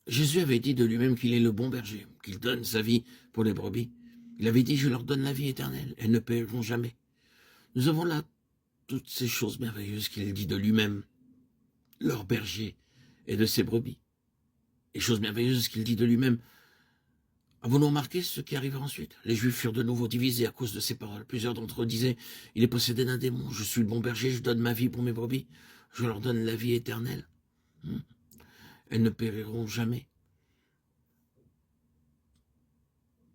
Jésus avait dit de lui-même qu'il est le bon berger, qu'il donne sa vie pour les brebis. Il avait dit, je leur donne la vie éternelle, elles ne périront jamais. Nous avons là toutes ces choses merveilleuses qu'il dit de lui-même, leur berger et de ses brebis. Et choses merveilleuses qu'il dit de lui-même. Avons-nous remarqué ce qui arriva ensuite? Les Juifs furent de nouveau divisés à cause de ces paroles. Plusieurs d'entre eux disaient, il est possédé d'un démon, je suis le bon berger, je donne ma vie pour mes brebis, je leur donne la vie éternelle. Elles ne périront jamais.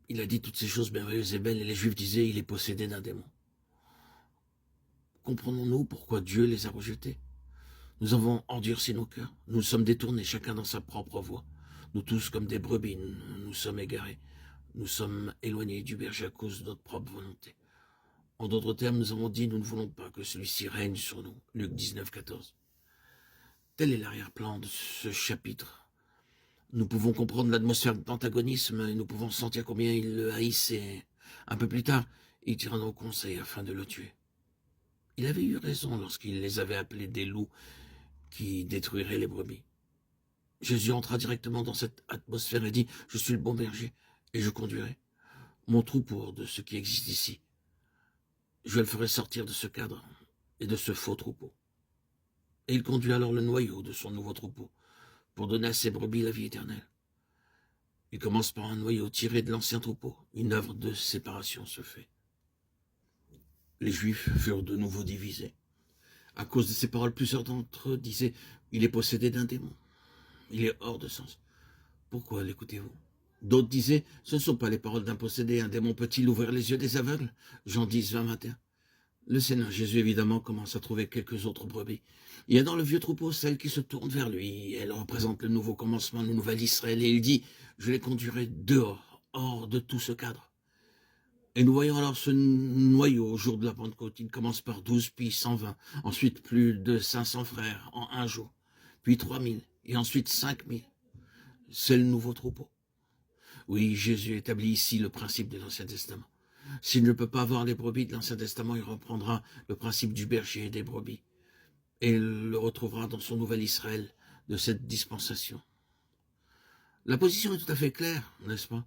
Il a dit toutes ces choses merveilleuses et belles, et les Juifs disaient, il est possédé d'un démon. Comprenons-nous pourquoi Dieu les a rejetés? Nous avons endurci nos cœurs, nous nous sommes détournés, chacun dans sa propre voie. Nous tous, comme des brebis, nous sommes égarés. Nous sommes éloignés du berger à cause de notre propre volonté. En d'autres termes, nous avons dit, nous ne voulons pas que celui-ci règne sur nous. Luc 19, 14. Tel est l'arrière-plan de ce chapitre. Nous pouvons comprendre l'atmosphère d'antagonisme et nous pouvons sentir combien il le haïssait. Un peu plus tard, il tira nos conseils afin de le tuer. Il avait eu raison lorsqu'il les avait appelés des loups qui détruiraient les brebis. Jésus entra directement dans cette atmosphère et dit, je suis le bon berger et je conduirai mon troupeau de ce qui existe ici. Je le ferai sortir de ce cadre et de ce faux troupeau. Et il conduit alors le noyau de son nouveau troupeau pour donner à ses brebis la vie éternelle. Il commence par un noyau tiré de l'ancien troupeau. Une œuvre de séparation se fait. Les Juifs furent de nouveau divisés. À cause de ces paroles, plusieurs d'entre eux disaient « Il est possédé d'un démon. Il est hors de sens. » Pourquoi l'écoutez-vous? D'autres disaient « Ce ne sont pas les paroles d'un possédé. Un démon peut-il ouvrir les yeux des aveugles ?» Jean 10, 20, 21. Le Seigneur Jésus, évidemment, commence à trouver quelques autres brebis. Il y a dans le vieux troupeau celle qui se tourne vers lui. Elle représente le nouveau commencement, le nouvel Israël. Et il dit « Je les conduirai dehors, hors de tout ce cadre. » Et nous voyons alors ce noyau au jour de la Pentecôte. Il commence par 12, puis 120. Ensuite, plus de 500 frères en un jour. Puis 3000. Et ensuite 5000. C'est le nouveau troupeau. Oui, Jésus établit ici le principe de l'Ancien Testament. S'il ne peut pas avoir les brebis de l'Ancien Testament, il reprendra le principe du berger et des brebis. Et il le retrouvera dans son nouvel Israël de cette dispensation. La position est tout à fait claire, n'est-ce pas?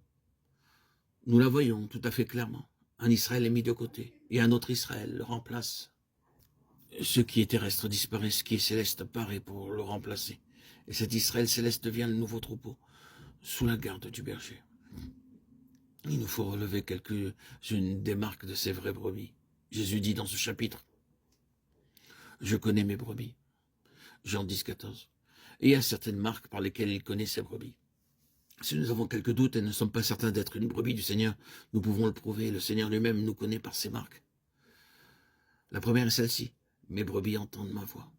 Nous la voyons tout à fait clairement. Un Israël est mis de côté, et un autre Israël le remplace. Ce qui est terrestre disparaît, ce qui est céleste paraît pour le remplacer. Et cet Israël céleste devient le nouveau troupeau, sous la garde du berger. Il nous faut relever quelques-unes des marques de ces vraies brebis. Jésus dit dans ce chapitre, « Je connais mes brebis ». Jean 10, 14. Et il y a certaines marques par lesquelles il connaît ses brebis. Si nous avons quelques doutes et ne sommes pas certains d'être une brebis du Seigneur, nous pouvons le prouver. Le Seigneur lui-même nous connaît par ses marques. La première est celle-ci. Mes brebis entendent ma voix.